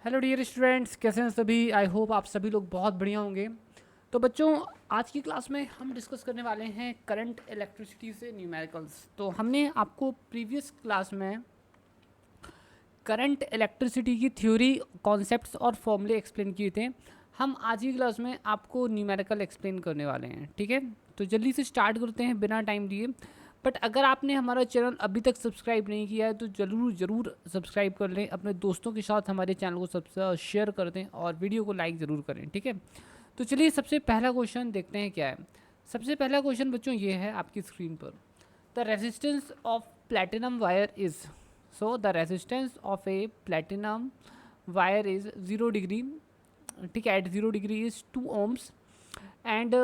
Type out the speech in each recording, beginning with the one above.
Hello dear students, कैसे हैं सभी। आई होप आप सभी लोग बहुत बढ़िया होंगे। तो बच्चों, आज की क्लास में हम डिस्कस करने वाले हैं करंट इलेक्ट्रिसिटी से न्यूमेरिकल्स। तो हमने आपको प्रीवियस क्लास में करंट इलेक्ट्रिसिटी की थ्योरी, कॉन्सेप्ट्स और फॉर्मूले एक्सप्लेन किए थे। हम आज की क्लास में आपको न्यूमेरिकल एक्सप्लेन करने वाले हैं, ठीक है। तो जल्दी से स्टार्ट करते हैं बिना टाइम लिए। बट अगर आपने हमारा चैनल अभी तक सब्सक्राइब नहीं किया है तो ज़रूर ज़रूर सब्सक्राइब कर लें, अपने दोस्तों के साथ हमारे चैनल को सब शेयर कर दें और वीडियो को लाइक ज़रूर करें, ठीक है। तो चलिए सबसे पहला क्वेश्चन देखते हैं क्या है। सबसे पहला क्वेश्चन बच्चों ये है आपकी स्क्रीन पर। The resistance of platinum wire is, so the resistance of a platinum wire is 0 degree, ठीक है, at 0 degree is 2 ohms and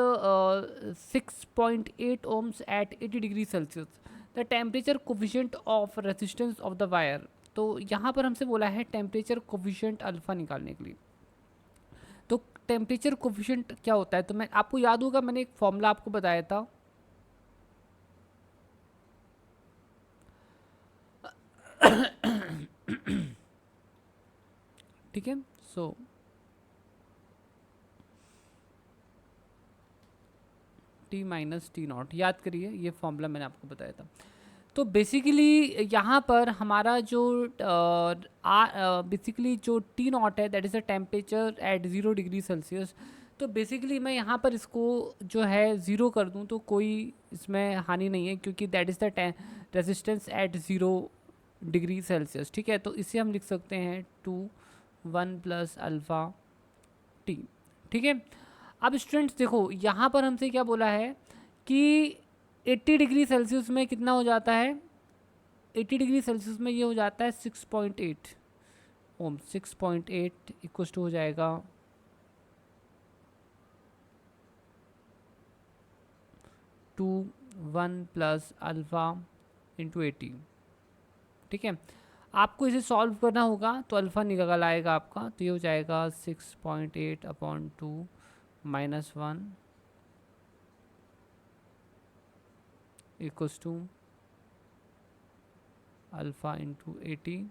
6.8 ohms at 80 degree Celsius. The temperature coefficient of resistance of the wire. तो यहाँ पर हमसे बोला है temperature coefficient alpha निकालने के लिए। तो टेम्परेचर कोफिशिएंट क्या होता है, तो मैं आपको याद होगा मैंने एक फॉर्मूला आपको बताया था। ठीक है, so T minus T not, याद करिए ये फॉर्मूला मैंने आपको बताया था। तो बेसिकली यहाँ पर हमारा जो बेसिकली जो टी नॉट है that is a temperature at 0 degree Celsius. तो बेसिकली मैं यहाँ पर इसको जो है ज़ीरो कर दूँ तो कोई इसमें हानि नहीं है, क्योंकि that is the resistance at 0 degree Celsius, ठीक है। तो इसे हम लिख सकते हैं 2 1 प्लस अल्फ़ा टी, ठीक है। अब स्टूडेंट्स देखो यहाँ पर हमसे क्या बोला है कि 80 डिग्री सेल्सियस में कितना हो जाता है, 80 डिग्री सेल्सियस में ये हो जाता है 6.8 ओम। 6.8 इक्वल टू हो जाएगा 2 1 प्लस अल्फ़ा इंटू 80, ठीक है। आपको इसे सॉल्व करना होगा तो अल्फ़ा निकल आएगा आपका, तो ये हो जाएगा 6.8 upon 2 minus 1 equals to alpha into 80,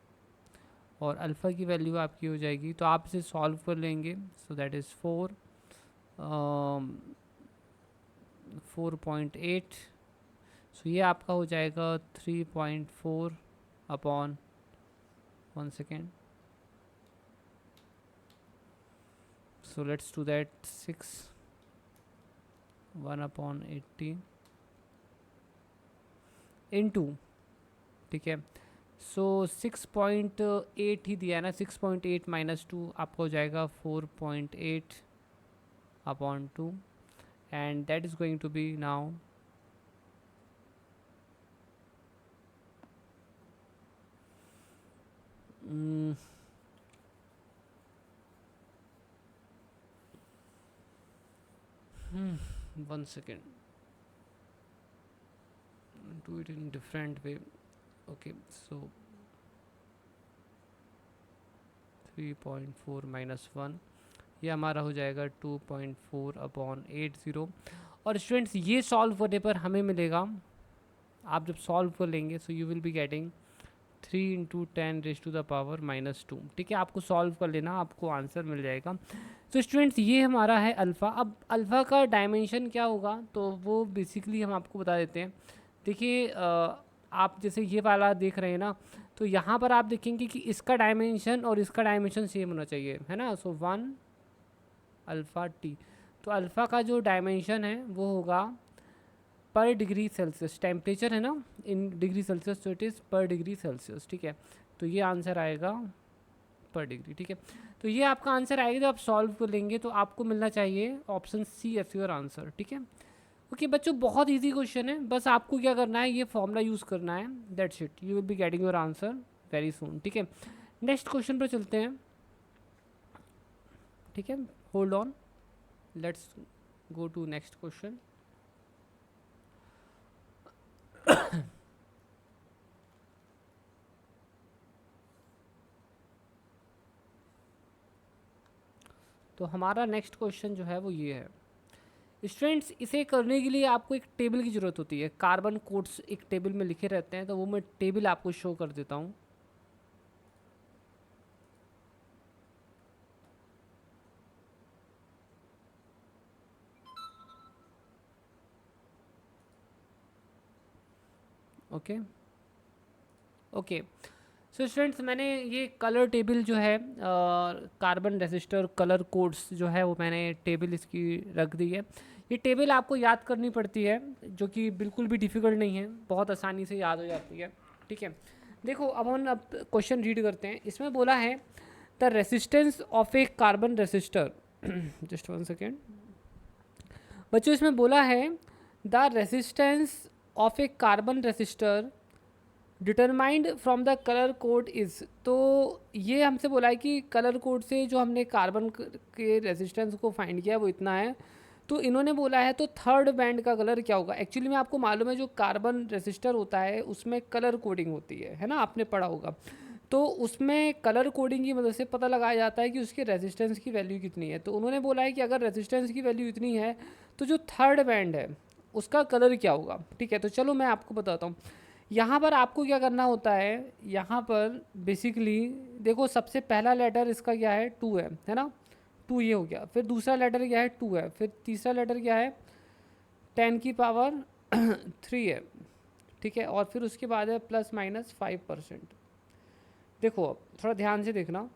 और अल्फ़ा की वैल्यू आपकी हो जाएगी, तो आप इसे सॉल्व कर लेंगे। सो दैट इज़ 4.8। सो ये आपका हो जाएगा 3.4 upon 1 second. So let's do that 1 upon 80 into, ठीक है। सो 6.8 ही दिया है ना, 6.8 माइनस 2 आपका हो जाएगा 4.8 upon 2, and that is going to be now 1 second, do it in different way. Okay, so 3.4 minus 1, ये हमारा हो जाएगा 2.4 अपॉन 80। और स्टूडेंट्स ये सॉल्व करने पर हमें मिलेगा, आप जब सॉल्व कर लेंगे so you will be getting 3 into 10 raise to the power minus 2, ठीक है। आपको सॉल्व कर लेना, आपको आंसर मिल जाएगा। तो स्टूडेंट्स ये हमारा है अल्फ़ा। अब अल्फ़ा का डायमेंशन क्या होगा तो वो बेसिकली हम आपको बता देते हैं। देखिए आप जैसे ये वाला देख रहे हैं ना, तो यहाँ पर आप देखेंगे कि इसका डायमेंशन और इसका डायमेंशन सेम होना चाहिए, है ना। सो 1 अल्फ़ा टी, तो अल्फ़ा का जो डायमेंशन है वो होगा पर डिग्री सेल्सियस। टेम्परेचर है ना इन डिग्री सेल्सियस, तो इट इज़ पर डिग्री सेल्सियस, ठीक है। तो ये आंसर आएगा पर डिग्री, ठीक है। तो ये आपका आंसर आएगा, जब आप सॉल्व कर लेंगे तो आपको मिलना चाहिए option C as your answer, ठीक है। ओके बच्चों, बहुत इजी क्वेश्चन है, बस आपको क्या करना है, ये फॉर्मूला यूज़ करना है, that's it. You will be getting your answer very soon, ठीक है। नेक्स्ट क्वेश्चन पर चलते हैं, ठीक है। Hold on, let's go to next question. तो हमारा नेक्स्ट क्वेश्चन जो है वो ये है। स्टूडेंट्स इसे करने के लिए आपको एक टेबल की ज़रूरत होती है। कार्बन कोड्स एक टेबल में लिखे रहते हैं, तो वो मैं टेबल आपको शो कर देता हूँ। Okay okay. सो स्टूडेंट्स, मैंने ये कलर टेबल जो है कार्बन रेसिस्टर कलर कोड्स जो है वो मैंने टेबल इसकी रख दी है। ये टेबल आपको याद करनी पड़ती है, जो कि बिल्कुल भी डिफ़िकल्ट नहीं है, बहुत आसानी से याद हो जाती है। ठीक है, देखो अब हम क्वेश्चन रीड करते हैं। इसमें बोला है the resistance of A carbon resistor just 1 second बच्चों, इसमें बोला है the resistance of A carbon resistor determined from the colour code is. तो ये हमसे बोला है कि कलर कोड से जो हमने कार्बन के रेजिस्टेंस को फाइंड किया वो इतना है। तो इन्होंने बोला है तो थर्ड बैंड का कलर क्या होगा। एक्चुअली में आपको मालूम है जो कार्बन रेसिस्टर होता है उसमें कलर कोडिंग होती है ना, आपने पढ़ा होगा। तो उसमें कलर कोडिंग की मदद से पता लगाया जाता है कि उसके रेजिस्टेंस की वैल्यू कितनी है। तो उन्होंने बोला है कि अगर रेजिस्टेंस की वैल्यू इतनी है तो जो थर्ड बैंड है उसका कलर क्या होगा। ठीक है, तो चलो मैं आपको बताता हूँ। यहाँ पर आपको क्या करना होता है, यहाँ पर बेसिकली देखो सबसे पहला लेटर इसका क्या है, टू है ना, टू ये हो गया। फिर दूसरा लेटर क्या है, टू है। फिर तीसरा लेटर क्या है, 10 की पावर 3 है। ठीक है, और फिर उसके बाद है ±5%। देखो अब थोड़ा ध्यान से देखना,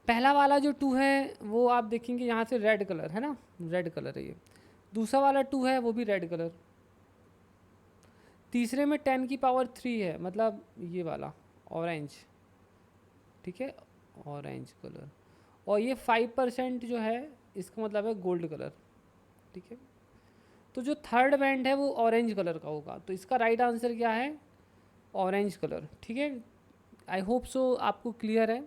पहला वाला जो टू है वो आप देखेंगे यहाँ से रेड कलर है ना, रेड कलर है ये। दूसरा वाला टू है वो भी रेड कलर। तीसरे में 10 की पावर 3 है, मतलब ये वाला ऑरेंज। ठीक है, ऑरेंज कलर। और ये 5% जो है इसका मतलब है गोल्ड कलर। ठीक है, तो जो थर्ड बैंड है वो ऑरेंज कलर का होगा। तो इसका राइट आंसर क्या है, ऑरेंज कलर। ठीक है, आई होप सो आपको क्लियर है।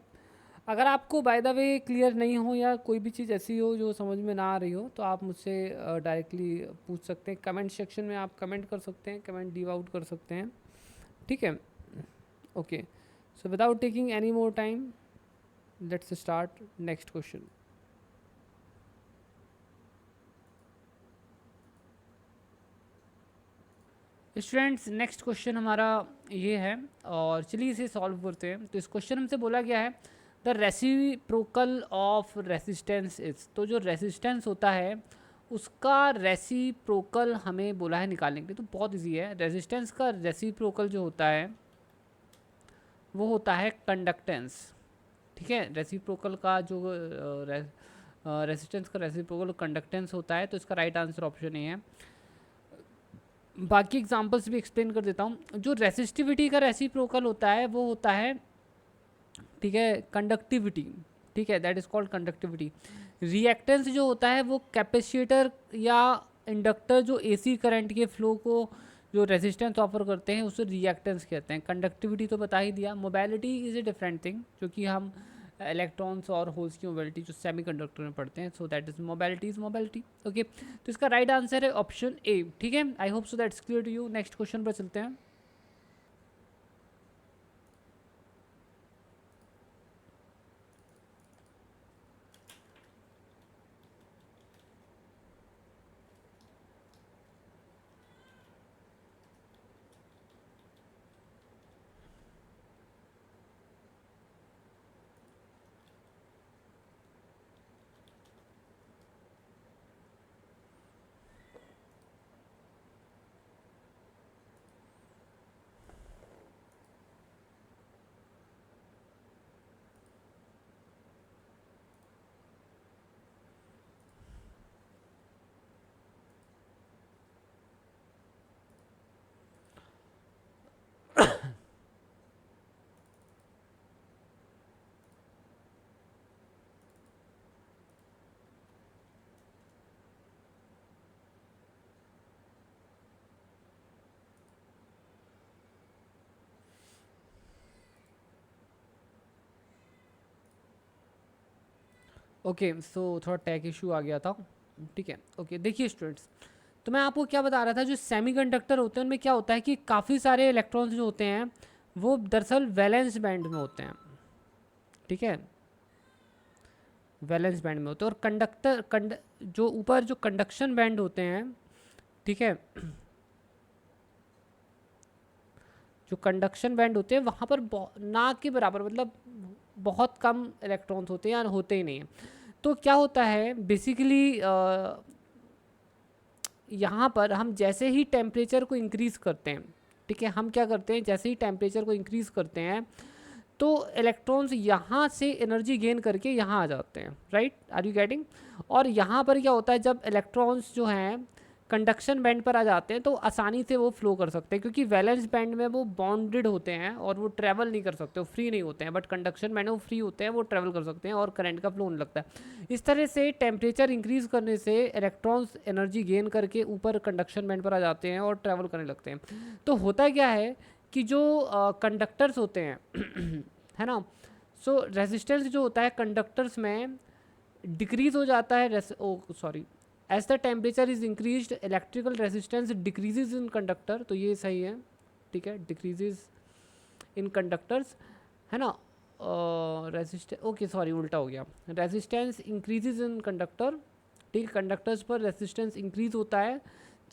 अगर आपको बाय द वे क्लियर नहीं हो या कोई भी चीज़ ऐसी हो जो समझ में ना आ रही हो तो आप मुझसे डायरेक्टली पूछ सकते हैं। कमेंट सेक्शन में आप कमेंट कर सकते हैं, कमेंट लीव आउट कर सकते हैं। ठीक है, okay. So without taking any more time let's start next question. Students, next question हमारा ये है और चलिए इसे सॉल्व करते हैं। तो इस क्वेश्चन हमसे बोला गया है the reciprocal of resistance is. तो जो रेसिस्टेंस होता है उसका रेसिप्रोकल हमें बोला है निकालने के लिए। तो बहुत इजी है, रेसिस्टेंस का रेसिप्रोकल जो होता है वो होता है कंडक्टेंस। ठीक है, रेसिप्रोकल का जो रेसिस्टेंस का रेसिप्रोकल कंडक्टेंस होता है। तो इसका राइट आंसर ऑप्शन ए है। बाकी एग्जांपल्स भी एक्सप्लेन कर देता हूँ। जो रेसिस्टिविटी का रेसिप्रोकल होता है वो होता है, ठीक है, कंडक्टिविटी। ठीक है, that is called conductivity. Reactance जो होता है वो कैपेसिटर या इंडक्टर जो एसी करंट के फ्लो को जो रेजिस्टेंस ऑफर करते हैं उसे रिएक्टेंस कहते हैं। कंडक्टिविटी तो बता ही दिया। Mobility is a different thing, क्योंकि हम इलेक्ट्रॉन्स और होल्स की मोबिलिटी जो सेमीकंडक्टर में पढ़ते हैं। So that is mobility. Okay, तो इसका राइट आंसर है ऑप्शन ए। ठीक है, I hope so that's clear to you. Next question पर चलते हैं। ओके, सो थोड़ा टेक इशू आ गया था। ठीक है, ओके। देखिए स्टूडेंट्स, तो मैं आपको क्या बता रहा था, जो सेमीकंडक्टर होते हैं उनमें क्या होता है कि काफ़ी सारे इलेक्ट्रॉन्स जो होते हैं वो दरअसल वैलेंस बैंड में होते हैं। ठीक है, वैलेंस बैंड में होते हैं। और जो ऊपर जो कंडक्शन बैंड होते हैं, ठीक है, जो कंडक्शन बैंड होते हैं वहाँ पर ना के बराबर, मतलब बहुत कम इलेक्ट्रॉन्स होते हैं या होते ही नहीं हैं। तो क्या होता है बेसिकली, यहाँ पर हम जैसे ही टेम्परेचर को इंक्रीज़ करते हैं, ठीक है, हम क्या करते हैं, जैसे ही टेम्परेचर को इंक्रीज़ करते हैं तो इलेक्ट्रॉन्स यहाँ से एनर्जी गेन करके यहाँ आ जाते हैं, राइट, आर यू गेटिंग। और यहाँ पर क्या होता है, जब इलेक्ट्रॉन्स जो हैं कंडक्शन बैंड पर आ जाते हैं तो आसानी से वो फ्लो कर सकते हैं, क्योंकि वैलेंस बैंड में वो बॉन्डेड होते हैं और वो ट्रैवल नहीं कर सकते, वो फ्री नहीं होते हैं। बट कंडक्शन बैंड में वो फ्री होते हैं, वो ट्रैवल कर सकते हैं और करंट का फ्लो होने लगता है। इस तरह से टेम्परेचर इंक्रीज़ करने से इलेक्ट्रॉन्स एनर्जी गेन करके ऊपर कंडक्शन बैंड पर आ जाते हैं और ट्रैवल करने लगते हैं। तो होता क्या है कि जो कंडक्टर्स होते हैं है ना, सो रेजिस्टेंस जो होता है कंडक्टर्स में डिक्रीज हो जाता है, sorry, as the temperature is increased electrical resistance decreases in conductor, तो ये सही है, ठीक है, डिक्रीजेज इन कंडक्टर्स, है ना, रेजिस्टेंस, ओके सॉरी उल्टा हो गया, रेजिस्टेंस इंक्रीजेज इन कंडक्टर, ठीक है, कंडक्टर्स पर रेजिस्टेंस इंक्रीज होता है,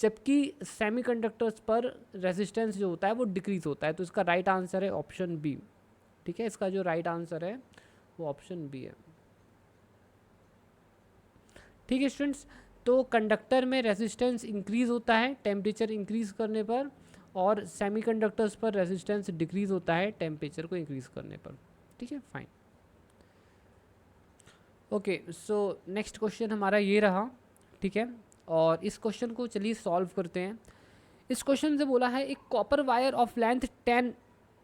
जबकि सेमीकंडक्टर्स पर रेजिस्टेंस जो होता है वो डिक्रीज होता है। तो इसका राइट आंसर है ऑप्शन बी, ठीक है, इसका जो राइट आंसर है वो ऑप्शन बी है, ठीक है स्टूडेंट्स। तो कंडक्टर में रेजिस्टेंस इंक्रीज होता है टेम्परेचर इंक्रीज करने पर, और सेमीकंडक्टर्स पर रेजिस्टेंस डिक्रीज होता है टेम्परेचर को इंक्रीज करने पर, ठीक है, fine. Okay, so next question हमारा ये रहा, ठीक है, और इस क्वेश्चन को चलिए सॉल्व करते हैं। इस क्वेश्चन से बोला है एक copper wire of length 10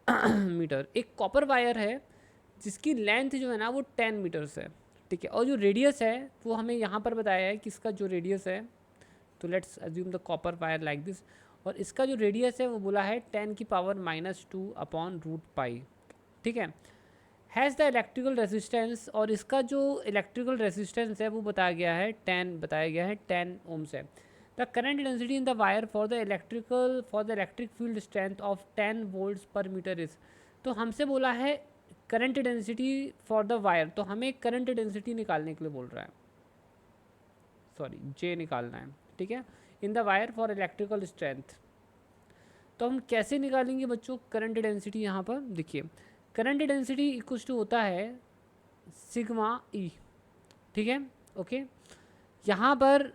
metre, एक कॉपर वायर है जिसकी लेंथ जो है ना वो 10 मीटर्स है, ठीक है, और जो रेडियस है वो हमें यहाँ पर बताया है कि इसका जो रेडियस है, तो let's assume the copper wire like this, और इसका जो रेडियस है वो बोला है 10⁻² अपॉन रूट पाई, ठीक है, हैज़ द इलेक्ट्रिकल रेजिस्टेंस, और इसका जो इलेक्ट्रिकल रेजिस्टेंस है वो बताया गया है 10 ओम्स है। The current density in the wire for the electric field strength of 10 volts पर मीटर इज, तो हमसे बोला है current density for the wire, तो हमें करंट डेंसिटी निकालने के लिए बोल रहा है, सॉरी जे निकालना है, ठीक है, in the wire for electrical strength. तो हम कैसे निकालेंगे बच्चों करंट डेंसिटी, यहाँ पर देखिए करंट डेंसिटी इक्वल्स टू होता है सिग्मा ई, ठीक है, ओके, यहाँ पर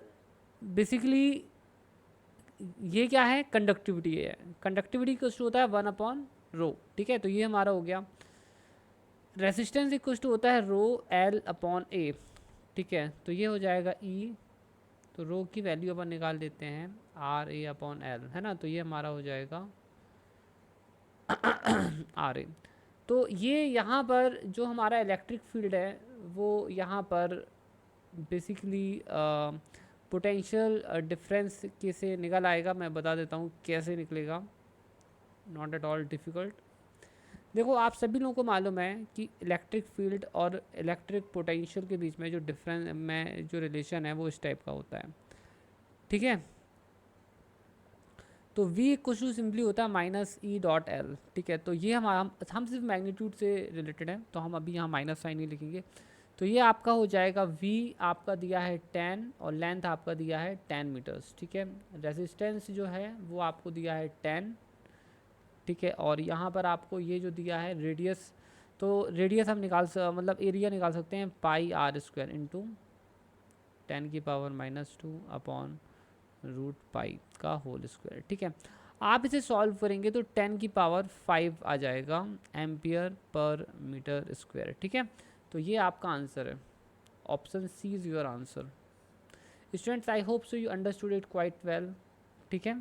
बेसिकली ये क्या है, कंडक्टिविटी है, कंडक्टिविटी इक्वल्स टू होता है 1/ρ, ठीक है, तो ये हमारा हो गया। रेसिस्टेंस इक्वल्स टू होता है ρl/A, ठीक है, तो ये हो जाएगा E, तो रो की वैल्यू अपन निकाल देते हैं RA/L, है ना, तो ये हमारा हो जाएगा RA। तो ये यहाँ पर जो हमारा इलेक्ट्रिक फील्ड है वो यहाँ पर बेसिकली पोटेंशियल डिफरेंस कैसे निकल आएगा, मैं बता देता हूँ कैसे निकलेगा, नॉट एट ऑल डिफ़िकल्ट। देखो आप सभी लोगों को मालूम है कि इलेक्ट्रिक फील्ड और इलेक्ट्रिक पोटेंशियल के बीच में जो डिफरेंस में जो रिलेशन है वो इस टाइप का होता है, ठीक है, तो V कुछ सिंपली होता है -E.L, ठीक है, तो ये हम सिर्फ मैग्नीट्यूड से रिलेटेड है, तो हम अभी यहाँ माइनस साइन नहीं लिखेंगे। तो ये आपका हो जाएगा V आपका दिया है 10 और लेंथ आपका दिया है 10 मीटर्स, ठीक है, रेजिस्टेंस जो है वो आपको दिया है 10, ठीक है, और यहाँ पर आपको ये जो दिया है रेडियस, तो रेडियस हम मतलब एरिया निकाल सकते हैं πr² into 10⁻² upon root pi का होल स्क्वायर, ठीक है। आप इसे सॉल्व करेंगे तो 10⁵ आ जाएगा एम्पियर पर मीटर स्क्वायर, ठीक है, तो ये आपका आंसर है, option C is your answer. Students I hope so you understood it quite well, ठीक है,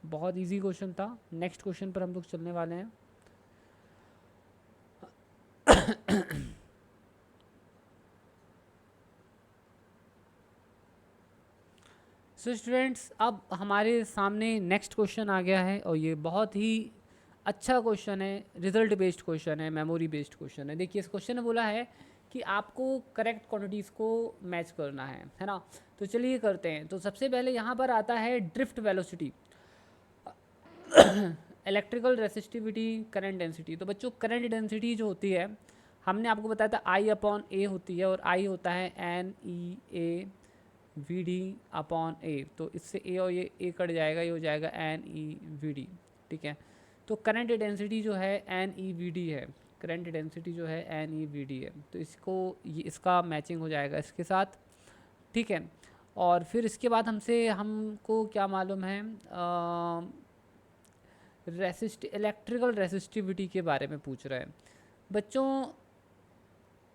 बहुत इजी क्वेश्चन था। नेक्स्ट क्वेश्चन पर हम लोग चलने वाले हैं। सो स्टूडेंट्स अब हमारे सामने नेक्स्ट क्वेश्चन आ गया है और ये बहुत ही अच्छा क्वेश्चन है, रिजल्ट बेस्ड क्वेश्चन है, मेमोरी बेस्ड क्वेश्चन है। देखिए इस क्वेश्चन में बोला है कि आपको करेक्ट क्वांटिटीज़ को मैच करना है ना, तो चलिए करते हैं। तो सबसे पहले यहाँ पर आता है drift velocity, electrical resistivity, current density. तो बच्चों करंट डेंसिटी जो होती है हमने आपको बताया था I/A होती है और I होता है NeA/VD/A, तो इससे A और ये A कट जाएगा, ये हो जाएगा NeVD, ठीक है। तो करंट डेंसिटी जो है NeVD है, करंट डेंसिटी जो है NeVD है, तो इसको ये इसका मैचिंग हो जाएगा इसके साथ, ठीक है। और फिर इसके बाद हमको क्या मालूम है, इलेक्ट्रिकल रेसिस्टिविटी के बारे में पूछ रहा है बच्चों।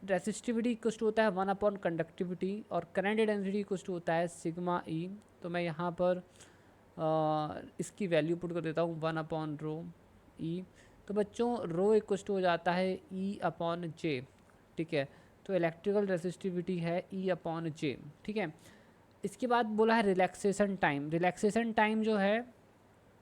रेसिस्टिविटी इक्वल टू होता है 1 अपॉन कंडक्टिविटी और करंट डेंसिटी इक्वल टू होता है सिग्मा ई। तो मैं यहाँ पर इसकी वैल्यू पुट कर देता हूँ 1 अपॉन रो ई। तो बच्चों रो इक्वल टू हो जाता है ई अपॉन जे, ठीक है। तो इलेक्ट्रिकल रेसिस्टिविटी है ई अपॉन जे, ठीक है। इसके बाद बोला है रिलैक्सेशन टाइम। रिलैक्सेशन टाइम जो है,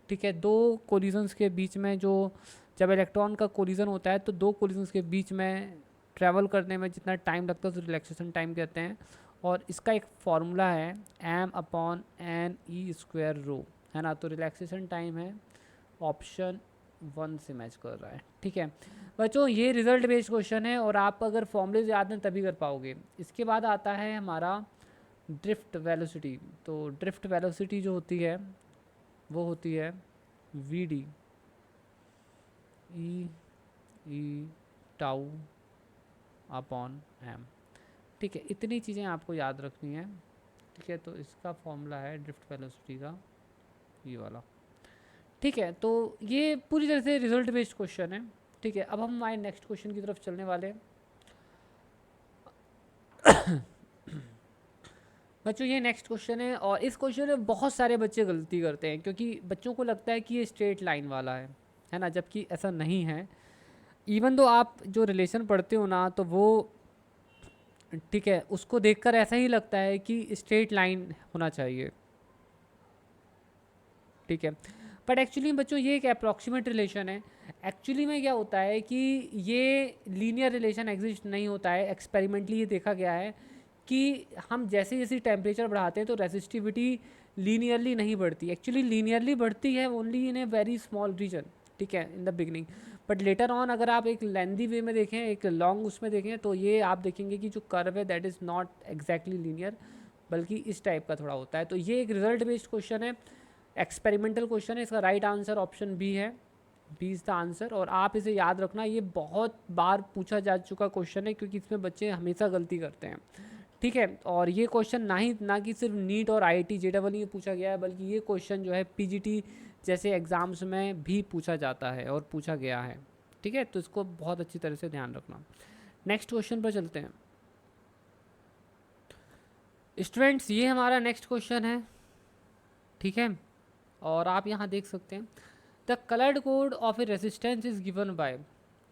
ठीक है, दो कोलिजन्स के बीच में जो जब इलेक्ट्रॉन का कोलिजन होता है तो दो कोलिजन्स के बीच में ट्रैवल करने में जितना टाइम लगता है उसे रिलैक्सेशन टाइम कहते हैं। और इसका एक फॉर्मूला है m upon n e square rho, है ना। तो रिलैक्सेशन टाइम है ऑप्शन 1 से मैच कर रहा है, ठीक है बच्चों। ये रिजल्ट बेस्ड क्वेश्चन है और आप अगर फॉर्मूले याद हैं तभी कर पाओगे। इसके बाद आता है हमारा ड्रिफ्ट वेलोसिटी। तो ड्रिफ्ट वेलोसिटी जो होती है वो होती है V D E tau upon M, ठीक है। इतनी चीज़ें आपको याद रखनी है, ठीक है। तो इसका फॉर्मूला है ड्रिफ्ट वेलोसिटी का ये वाला, ठीक है। तो ये पूरी तरह से रिजल्ट बेस्ड क्वेश्चन है, ठीक है। अब हम हमारे नेक्स्ट क्वेश्चन की तरफ चलने वाले हैं बच्चों। ये नेक्स्ट क्वेश्चन है और इस क्वेश्चन में बहुत सारे बच्चे गलती करते हैं क्योंकि बच्चों को लगता है कि ये स्ट्रेट लाइन वाला है ना, जबकि ऐसा नहीं है। इवन दो आप जो रिलेशन पढ़ते हो ना तो वो, ठीक है, उसको देखकर ऐसा ही लगता है कि स्ट्रेट लाइन होना चाहिए, ठीक है। बट एक्चुअली बच्चों ये एक अप्रॉक्सीमेट रिलेशन है। एक्चुअली में क्या होता है कि ये लीनियर रिलेशन एग्जिस्ट नहीं होता है। एक्सपेरिमेंटली ये देखा गया है कि हम जैसे जैसे टेम्परेचर बढ़ाते हैं तो रेसिस्टिविटी लीनियरली नहीं बढ़ती। एक्चुअली लीनियरली बढ़ती है only in a very small region, ठीक है, in the beginning. But later on अगर आप एक लेंदी वे में देखें, एक लॉन्ग उसमें देखें, तो ये आप देखेंगे कि जो कर्व है that is not exactly linear, बल्कि इस टाइप का थोड़ा होता है। तो ये एक रिजल्ट बेस्ड क्वेश्चन है, एक्सपेरिमेंटल क्वेश्चन है। इसका राइट आंसर ऑप्शन बी है, बी इज़ द आंसर। और आप इसे याद रखना, ये बहुत बार पूछा जा चुका क्वेश्चन है क्योंकि इसमें बच्चे हमेशा गलती करते हैं, ठीक है। और ये क्वेश्चन ना कि सिर्फ नीट और IIT JEE में पूछा गया है, बल्कि ये क्वेश्चन जो है PGT जैसे एग्ज़ाम्स में भी पूछा जाता है और पूछा गया है, ठीक है। तो इसको बहुत अच्छी तरह से ध्यान रखना। नेक्स्ट क्वेश्चन पर चलते हैं स्टूडेंट्स। ये हमारा नेक्स्ट क्वेश्चन है, ठीक है। और आप यहाँ देख सकते हैं the coloured code of a resistance is given by,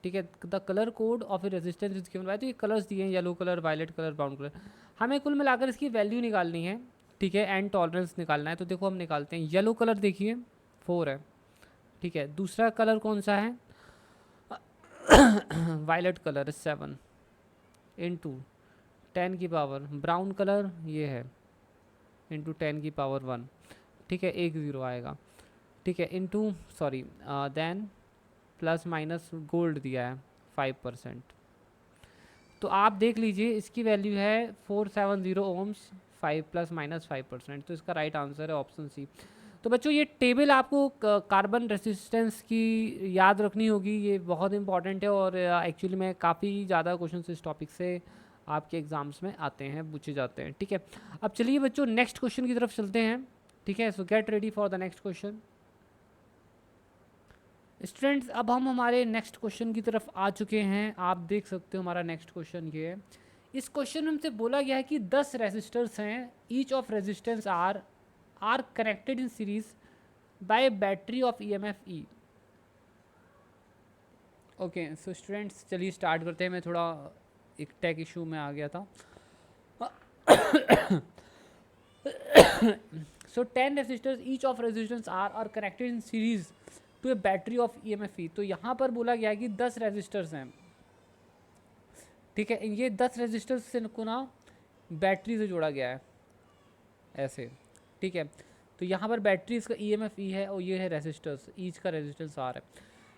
ठीक है। The colour code of a resistance is given by, तो ये कलर्स दिए हैं, yellow colour, violet colour, brown colour. हमें कुल मिलाकर इसकी वैल्यू निकालनी है, ठीक है, एंड टॉलरेंस निकालना है। तो देखो हम निकालते हैं। येलो कलर देखिए 4 है, ठीक है। दूसरा कलर कौन सा है वायलेट कलर 7 इंटू 10 की पावर। ब्राउन कलर ये है इंटू 10 की पावर 1, ठीक है, 1 0 आएगा, ठीक है, into sorry then plus minus gold दिया है 5%। तो आप देख लीजिए इसकी वैल्यू है 470 ओम्स, 5 प्लस माइनस 5%। तो इसका राइट आंसर है ऑप्शन सी। तो बच्चों ये टेबल आपको कार्बन रेसिस्टेंस की याद रखनी होगी, ये बहुत इंपॉर्टेंट है। और एक्चुअली में काफ़ी ज़्यादा क्वेश्चन इस टॉपिक से आपके एग्जाम्स में आते हैं, पूछे जाते हैं, ठीक है। अब चलिए बच्चों नेक्स्ट क्वेश्चन की तरफ चलते हैं, ठीक है। So get ready for the next question students. अब हम हमारे नेक्स्ट क्वेश्चन की तरफ आ चुके हैं। आप देख सकते हो हमारा नेक्स्ट क्वेश्चन ये है। इस क्वेश्चन में हमसे बोला गया है कि 10 रेजिस्टर्स हैं, each of resistance are connected in series by battery of EMF E। Okay so students चलिए स्टार्ट करते हैं। मैं थोड़ा एक टेक इशू में आ गया था। So 10 resistors each of resistance are connected in series to a battery of EMF E। तो यहाँ पर बोला गया है कि 10 रेजिस्टर्स हैं, ठीक है। ये 10 रेजिस्टर्स से को ना बैटरी से जोड़ा गया है ऐसे, ठीक है। तो यहाँ पर बैटरी इसका EMF E है और ये है रेजिस्टर्स, ईच का रेजिस्टेंस R है।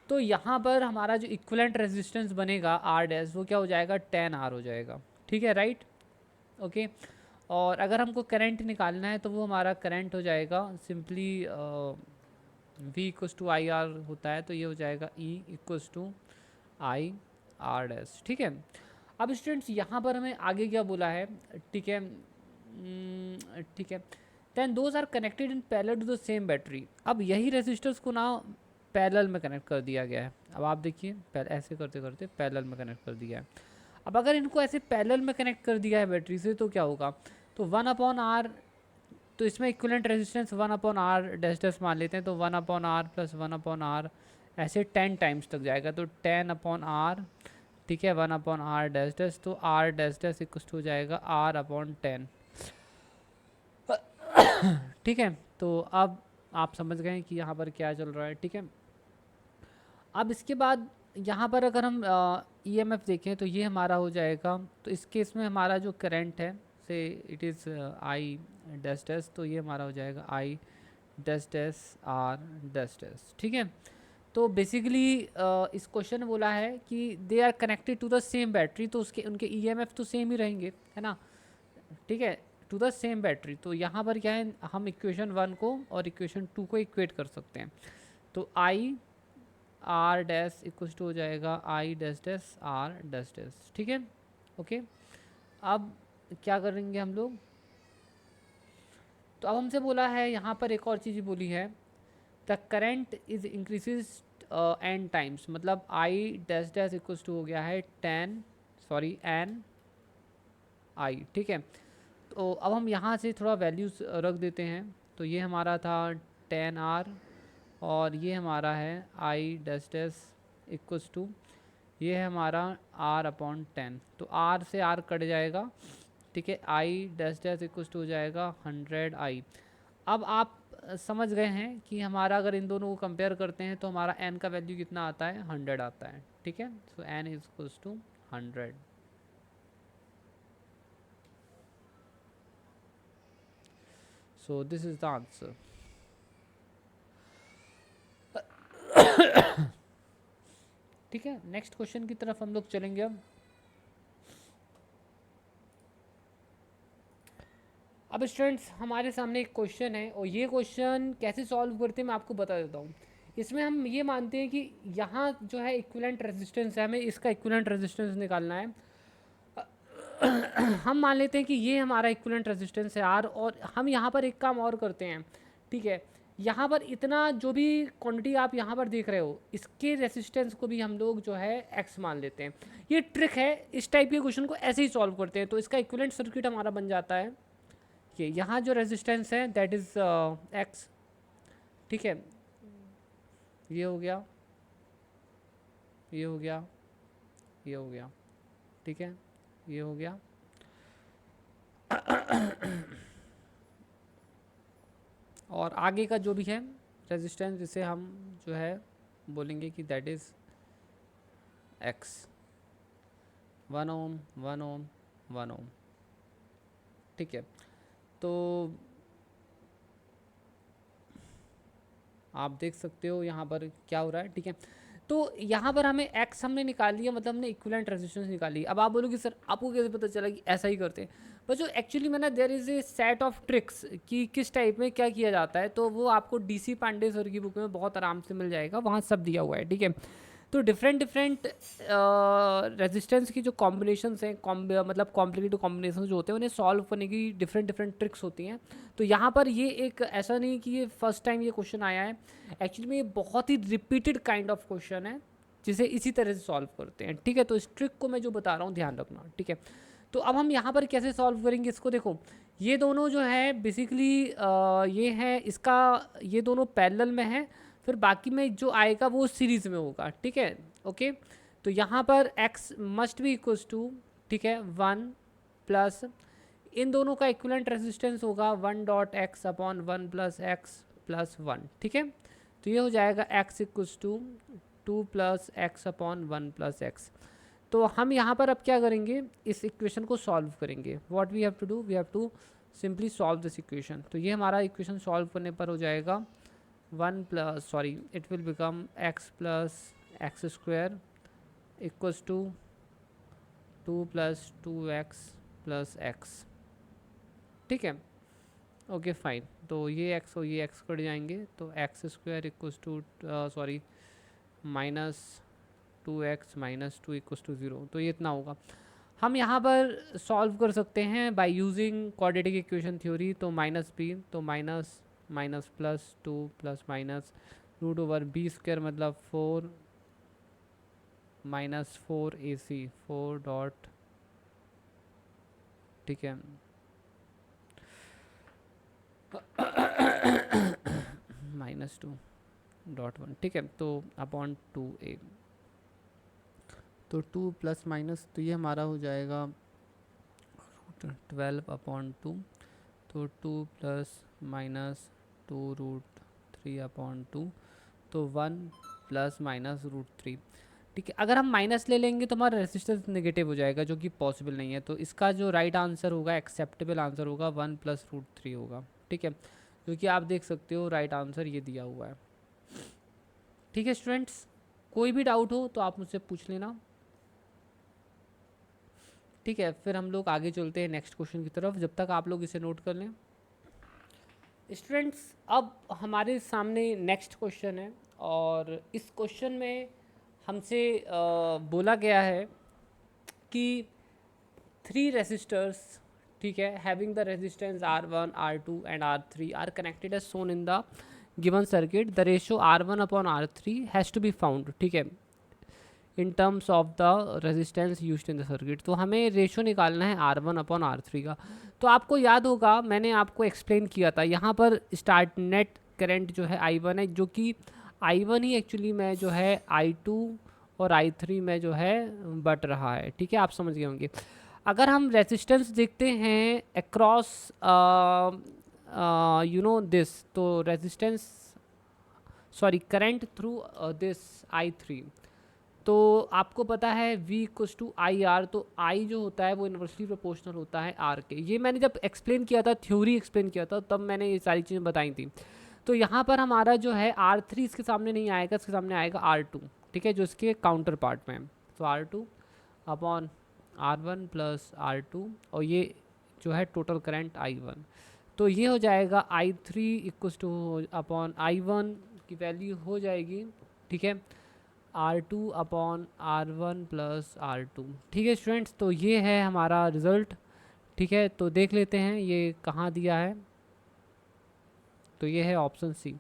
तो यहाँ पर हमारा जो इक्विवेलेंट रेजिस्टेंस बनेगा R डैश, वो क्या हो जाएगा 10R हो जाएगा, ठीक है, राइट, ओके। और अगर हमको करंट निकालना है तो वो हमारा करंट हो जाएगा simply V equals to IR होता है, तो ये हो जाएगा E equals to IR dash, ठीक है। अब स्टूडेंट्स यहाँ पर हमें आगे क्या बोला है, ठीक है, ठीक है। Then those are connected in parallel to the same battery. अब यही रेजिस्टर्स को ना पैरेलल में कनेक्ट कर दिया गया है। अब आप देखिए ऐसे करते करते पैरेलल में कनेक्ट कर दिया है। अब अगर इनको ऐसे पैरेलल में कनेक्ट कर दिया है बैटरी से तो क्या होगा, तो 1/r, तो इसमें equivalent resistance 1/r dash dash मान लेते हैं, तो 1/r प्लस 1/r ऐसे 10 टाइम्स तक जाएगा, तो 10/r, ठीक है, 1/r डैश डैश, तो r डैश डैश इक्वल हो जाएगा r/10। ठीक है, तो अब आप समझ गए कि यहाँ पर क्या चल रहा है। ठीक है, अब इसके बाद यहाँ पर अगर हम EMF देखें तो ये हमारा हो जाएगा, तो इस केस में हमारा जो करंट है से it is I dash dash, तो ये हमारा हो जाएगा I dash dash R dash dash. ठीक है, तो बेसिकली इस क्वेश्चन में बोला है कि they are connected to the same battery, तो उसके उनके EMF तो सेम ही रहेंगे, है ना। ठीक है, टू द सेम बैटरी, तो यहाँ पर क्या है, हम इक्वेशन 1 को और इक्वेशन 2 को इक्वेट कर सकते हैं। तो I R dash equal to हो जाएगा I dash dash R dash dash. ठीक है, ओके। अब क्या करेंगे हम लोग, तो अब हमसे बोला है यहाँ पर एक और चीज़ बोली है, the current is increases n times, मतलब I dash dash equal to हो गया है एन आई। ठीक है, तो अब हम यहाँ से थोड़ा वैल्यूज रख देते हैं, तो ये हमारा था 10R और ये हमारा है I dash dash equals to, ये है हमारा R/10, तो R से R कट जाएगा। ठीक है, I dash dash equals to हो जाएगा 100I। अब आप समझ गए हैं कि हमारा अगर इन दोनों को कंपेयर करते हैं तो हमारा n का वैल्यू कितना आता है, 100 आता है। ठीक है, so n is equals to 100। So this is the answer. ठीक है, नेक्स्ट क्वेश्चन की तरफ हम लोग चलेंगे। अब स्टूडेंट्स हमारे सामने एक क्वेश्चन है और ये क्वेश्चन कैसे सॉल्व करते हैं मैं आपको बता देता हूँ। इसमें हम ये मानते हैं कि यहाँ जो है इक्विवेलेंट रेजिस्टेंस है, हमें इसका इक्विवेलेंट रेजिस्टेंस निकालना है। हम मान लेते हैं कि ये हमारा इक्विवेलेंट रेजिस्टेंस है R, और हम यहाँ पर एक काम और करते हैं। ठीक है, यहाँ पर इतना जो भी क्वांटिटी आप यहाँ पर देख रहे हो, इसके रेजिस्टेंस को भी हम लोग जो है X मान लेते हैं। ये ट्रिक है, इस टाइप के क्वेश्चन को ऐसे ही सॉल्व करते हैं। तो इसका इक्विवेलेंट सर्किट हमारा बन जाता है कि यहाँ जो रेजिस्टेंस है दैट इज़ X। ठीक है, ये हो गया, ये हो गया, ये हो गया। ठीक है, ये हो गया। और आगे का जो भी है रेजिस्टेंस, जिसे हम जो है बोलेंगे कि दैट इज़ X, 1 ओम 1 ओम 1 ओम। ठीक है, तो आप देख सकते हो यहाँ पर क्या हो रहा है। ठीक है, तो यहाँ पर हमें X हमने निकाल लिया, मतलब हमने इक्विवेलेंट रेजिस्टेंस निकाल ली। अब आप बोलोगे सर आपको कैसे पता चला कि ऐसा ही करते हैं, बस जो एक्चुअली मैंने there is a set of tricks कि किस टाइप में क्या किया जाता है, तो वो आपको DC पांडे सर की बुक में बहुत आराम से मिल जाएगा, वहाँ सब दिया हुआ है। ठीक है, तो डिफरेंट रेजिस्टेंस की जो कॉम्बिनेशंस हैं, मतलब कॉम्प्लिकेटेड कॉम्बिनेशन जो होते हैं, उन्हें सॉल्व करने की डिफरेंट ट्रिक्स होती हैं। तो यहाँ पर ये एक ऐसा नहीं कि ये फर्स्ट टाइम ये क्वेश्चन आया है, एक्चुअली में ये बहुत ही रिपीटेड काइंड ऑफ क्वेश्चन है जिसे इसी तरह से सॉल्व करते हैं। ठीक है, तो इस ट्रिक को मैं जो बता रहा हूँ ध्यान रखना। ठीक है, तो अब हम यहाँ पर कैसे सॉल्व करेंगे इसको, देखो ये दोनों जो है बेसिकली ये है, इसका ये दोनों पैरेलल में है, फिर बाकी में जो आएगा वो सीरीज़ में होगा। ठीक है, ओके, तो यहाँ पर x must be equals to, ठीक है, 1 प्लस इन दोनों का इक्विवेलेंट रेजिस्टेंस होगा 1.x/1 प्लस x प्लस 1। ठीक है, तो ये हो जाएगा x equals to 2 plus x/1 plus x। तो हम यहाँ पर अब क्या करेंगे, इस इक्वेशन को सॉल्व करेंगे। What we have to do, we have to simply solve this equation. तो ये हमारा इक्वेशन सॉल्व करने पर हो जाएगा 1 plus sorry it will become x plus x square equals to 2 plus 2x plus x। ठीक है, ओके फाइन, तो ये x और ये x कट जाएंगे, तो x square equals to sorry minus 2x minus 2 equals to 0, तो ये इतना होगा। हम यहाँ पर सॉल्व कर सकते हैं by using quadratic equation theory. तो माइनस b, तो minus minus plus 2 plus minus root over b square मतलब 4 माइनस 4 AC 4 डॉट, ठीक है, -2.1, ठीक है, तो अपॉन 2A, तो 2 प्लस माइनस, तो ये हमारा हो जाएगा 12/2, तो 2 प्लस माइनस 2√3/2, तो 1 प्लस माइनस √3, ठीक है। अगर हम माइनस ले लेंगे तो हमारा रेजिस्टेंस नेगेटिव हो जाएगा, जो कि पॉसिबल नहीं है, तो इसका जो राइट आंसर होगा, एक्सेप्टेबल आंसर होगा 1 प्लस √3 होगा, ठीक है, जो कि आप देख सकते हो राइट आंसर ये दिया हुआ है, ठीक है स्टूडेंट्स। कोई भी डाउट हो तो आप मुझसे पूछ लेना, ठीक है। फिर हम लोग आगे चलते हैं नेक्स्ट क्वेश्चन की तरफ, जब तक आप लोग इसे नोट कर लें स्टूडेंट्स। अब हमारे सामने नेक्स्ट क्वेश्चन है, और इस क्वेश्चन में हमसे बोला गया है कि 3 रेसिस्टर्स, ठीक है, having the resistance R1 R2 and R3 are connected as shown in the given circuit, the ratio R1/R3 has to be found, ठीक है, in terms of the resistance used in the circuit. तो हमें ratio निकालना है R1/R3 का। तो आपको याद होगा मैंने आपको एक्सप्लेन किया था, यहाँ पर स्टार्ट नेट करंट जो है I1 है, जो कि I1 ही एक्चुअली में जो है I2 और I3 में जो है बट रहा है, ठीक है, आप समझ गए होंगे। अगर हम रेजिस्टेंस देखते हैं अक्रॉस यू नो दिस, तो resistance sorry current through this I3, तो आपको पता है V=IR, तो I जो होता है वो इन्वर्सली प्रोपोर्शनल होता है R के। ये मैंने जब एक्सप्लेन किया था, थ्योरी एक्सप्लेन किया था, तब मैंने ये सारी चीज़ें बताई थी। तो यहाँ पर हमारा जो है R3 इसके सामने नहीं आएगा, इसके सामने आएगा R2, ठीक है, जो इसके काउंटर पार्ट में है। तो R2/R1 प्लस R2, और ये जो है टोटल करंट I1, तो ये हो जाएगा I3/I1 की वैल्यू हो जाएगी, ठीक है, R2/R1 प्लस R2, ठीक है स्टूडेंट्स। तो ये है हमारा रिज़ल्ट, ठीक है। तो देख लेते हैं ये कहाँ दिया है, तो ये है ऑप्शन सी।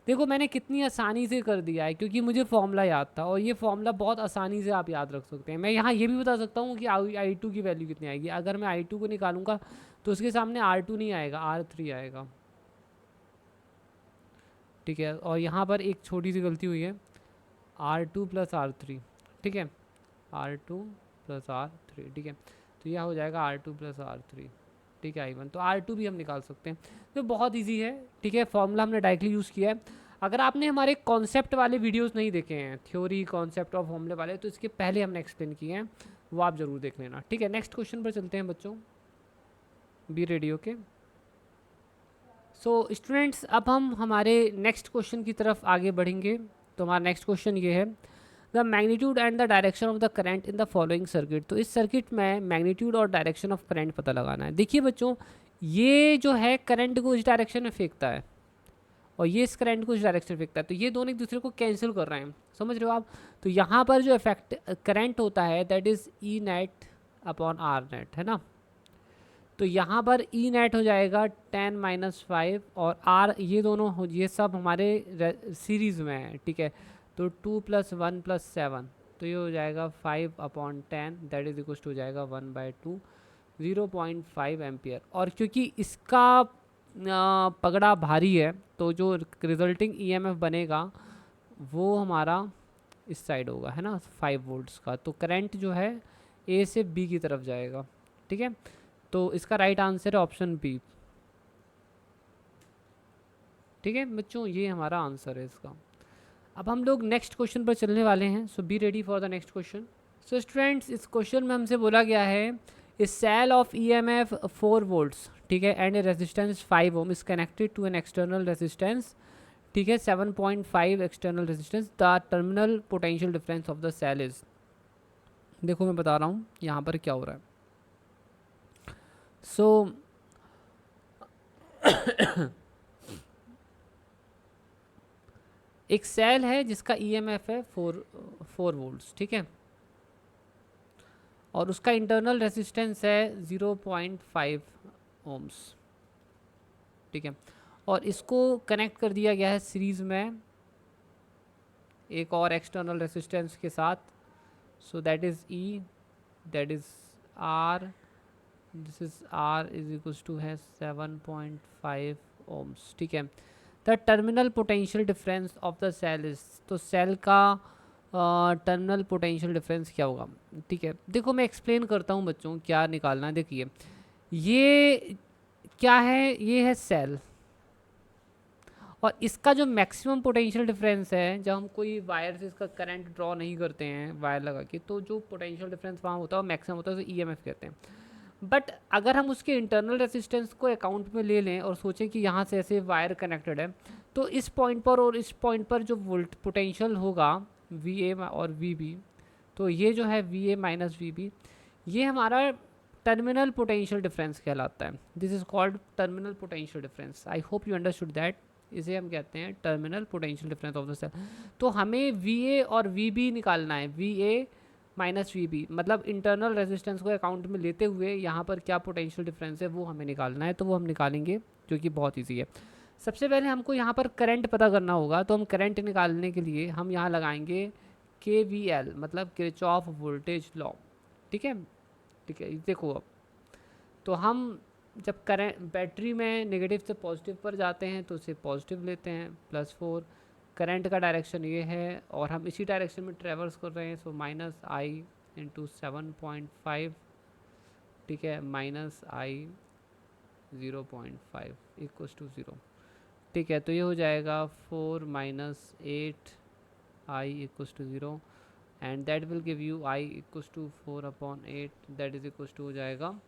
देखो मैंने कितनी आसानी से कर दिया है, क्योंकि मुझे फॉर्मूला याद था, और ये फॉर्मूला बहुत आसानी से आप याद रख सकते हैं। मैं यहाँ ये भी बता सकता हूँ कि I2 की वैल्यू कितनी आएगी। अगर मैं I2 को निकालूंगा तो उसके सामने R2 नहीं आएगा, R3 आएगा, ठीक है। और यहाँ पर एक छोटी सी गलती हुई है, R2 प्लस R3, ठीक है, R2 प्लस R3, ठीक है, तो यह हो जाएगा R2 प्लस R3, ठीक है, I1। तो R2 भी हम निकाल सकते हैं, तो बहुत इजी है, ठीक है, फॉर्मूला हमने डायरेक्टली यूज़ किया है। अगर आपने हमारे कॉन्सेप्ट वाले वीडियोस नहीं देखे हैं, थ्योरी कॉन्सेप्ट और फॉर्मूले वाले, तो इसके पहले हमने एक्सप्लेन किए हैं, वो आप ज़रूर देख लेना, ठीक है। नेक्स्ट क्वेश्चन पर चलते हैं बच्चों, be ready, okay. So students, अब हम हमारे नेक्स्ट क्वेश्चन की तरफ आगे बढ़ेंगे। तो हमारा नेक्स्ट क्वेश्चन ये है, the magnitude and the direction of the current in the following circuit. तो इस सर्किट में मैग्नीट्यूड और डायरेक्शन ऑफ करंट पता लगाना है। देखिए बच्चों, ये जो है करंट को इस डायरेक्शन में फेंकता है, और ये इस करंट को इस डायरेक्शन में फेंकता है, तो ये दोनों एक दूसरे को कैंसिल कर रहे हैं, समझ रहे हो आप। तो यहाँ पर जो इफेक्ट करंट होता है that is E net/R net, है ना। तो यहाँ पर ई नेट हो जाएगा 10-5, और आर, ये दोनों ये सब हमारे सीरीज़ में है, ठीक है। तो 2 + 1 + 7, तो ये हो जाएगा 5/10, दैट इज इक्वल टू हो जाएगा 1/2, 0.5 एम्पियर। और क्योंकि इसका पगड़ा भारी है, तो जो रिजल्टिंग ईएमएफ बनेगा वो हमारा इस साइड होगा, है ना, 5 वोल्ट्स का। तो करंट जो है ए से बी की तरफ जाएगा, ठीक है। तो इसका राइट आंसर है ऑप्शन बी, ठीक है बच्चों, ये हमारा आंसर है इसका। अब हम लोग नेक्स्ट क्वेश्चन पर चलने वाले हैं, so be ready for the next question. So students, इस क्वेश्चन में हमसे बोला गया है, इस सेल ऑफ ईएमएफ 4 वोल्ट्स, ठीक है, and a resistance 5 ohm is connected to an external resistance, ठीक है, 7.5 external resistance, the terminal potential difference of the cell is. देखो मैं बता रहा हूँ यहाँ पर क्या हो रहा है। सो एक सेल है जिसका ईएमएफ है 4 वोल्ट्स, ठीक है, और उसका इंटरनल रेजिस्टेंस है 0.5 ओम्स, ठीक है, और इसको कनेक्ट कर दिया गया है सीरीज़ में एक और एक्सटर्नल रेसिस्टेंस के साथ, so that is E, that is R, this is R is equals to है 7.5 ओम्स, ठीक है। The terminal potential difference of the cell is, तो सेल का टर्मिनल पोटेंशियल डिफरेंस क्या होगा, ठीक है। देखो मैं एक्सप्लेन करता हूँ बच्चों क्या निकालना है। देखिए ये क्या है, ये है सेल, और इसका जो मैक्सिमम पोटेंशियल डिफरेंस है, जब हम कोई वायर से इसका करंट ड्रॉ नहीं करते हैं वायर लगा के, तो जो पोटेंशियल डिफरेंस वहाँ होता है वो मैक्सिमम होता है, उसे ईएमएफ कहते हैं। बट अगर हम उसके इंटरनल रेसिस्टेंस को अकाउंट में ले लें और सोचें कि यहाँ से ऐसे वायर कनेक्टेड है, तो इस पॉइंट पर और इस पॉइंट पर जो वोल्ट पोटेंशियल होगा वी ए और वी बी, तो ये जो है V A minus V B, ये हमारा टर्मिनल पोटेंशियल डिफरेंस कहलाता है। This is called terminal potential difference. I hope you understood that. इसे हम कहते हैं terminal potential difference of the cell. तो हमें वी ए और वी बी निकालना है, V A minus V B, मतलब इंटरनल रेजिस्टेंस को अकाउंट में लेते हुए यहाँ पर क्या पोटेंशियल डिफरेंस है वो हमें निकालना है। तो वो हम निकालेंगे, जो कि बहुत ईजी है। सबसे पहले हमको यहाँ पर करंट पता करना होगा, तो हम करंट निकालने के लिए हम यहाँ लगाएंगे के वी एल, मतलब किरचॉफ वोल्टेज लॉ, ठीक है। ठीक है, देखो अब तो हम जब करंट बैटरी में नेगेटिव से पॉजिटिव पर जाते हैं तो उसे पॉजिटिव लेते हैं, +4। करंट का डायरेक्शन ये है और हम इसी डायरेक्शन में ट्रेवर्स कर रहे हैं, सो माइनस आई इंटू 7.5, ठीक है, माइनस आई 0.5 इक्वल्स टू 0, ठीक है। तो ये हो जाएगा 4 minus 8 I equals to 0, and that will give you I equals to 4/8, that is equals to हो जाएगा,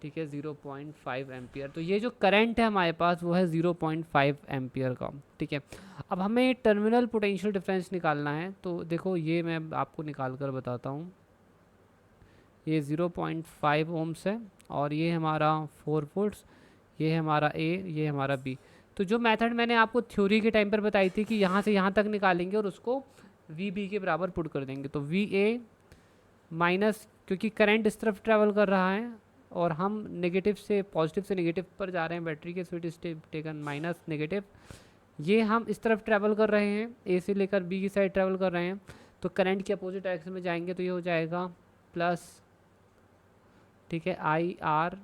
ठीक है, 0.5 एम्पियर। तो ये जो करंट है हमारे पास वो है 0.5 एम्पियर का, ठीक है। अब हमें टर्मिनल पोटेंशियल डिफरेंस निकालना है, तो देखो ये मैं आपको निकाल कर बताता हूँ। ये 0.5 ओम्स है और ये हमारा 4 वोल्ट्स, ये हमारा ए, ये हमारा बी। तो जो मेथड मैंने आपको थ्योरी के टाइम पर बताई थी कि यहाँ से यहाँ तक निकालेंगे और उसको वी बी के बराबर पुट कर देंगे, तो वी ए माइनस, क्योंकि करंट इस तरफ ट्रैवल कर रहा है और हम नेगेटिव से पॉजिटिव से नेगेटिव पर जा रहे हैं बैटरी के, so it is taken minus negative. ये हम इस तरफ ट्रैवल कर रहे हैं, ए से लेकर बी की साइड ट्रैवल कर रहे हैं, तो करंट के अपोजिट डायरेक्शन में जाएंगे, तो ये हो जाएगा प्लस, ठीक है, I R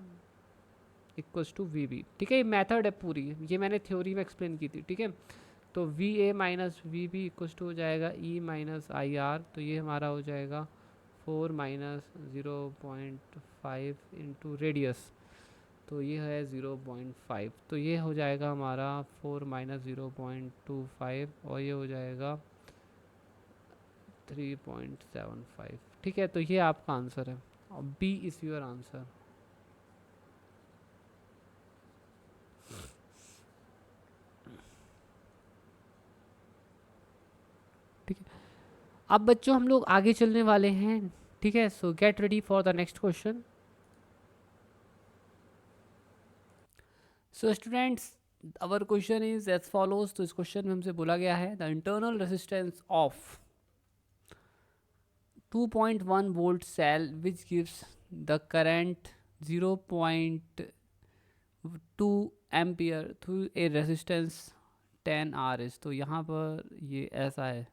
equals to V B, ठीक है। ये मेथड है पूरी, ये मैंने थ्योरी में एक्सप्लेन की थी, ठीक है। तो V A minus V B equals to हो जाएगा ई माइनस आई आर, तो ये हमारा हो जाएगा 4 माइनस 0.5 इंटू रेडियस, तो ये है 0.5, तो ये हो जाएगा हमारा 4 माइनस 0.25 और ये हो जाएगा 3.75, ठीक है। तो ये आपका आंसर है और बी इज़ योर आंसर। ठीक है, अब बच्चों हम लोग आगे चलने वाले हैं, ठीक है। So get ready for the next question. So students, our question is as follows. तो इस क्वेश्चन में हमसे बोला गया है the internal resistance of 2.1 volt cell which gives the current 0.2 ampere through a resistance 10 R is. तो यहाँ पर ये ऐसा है,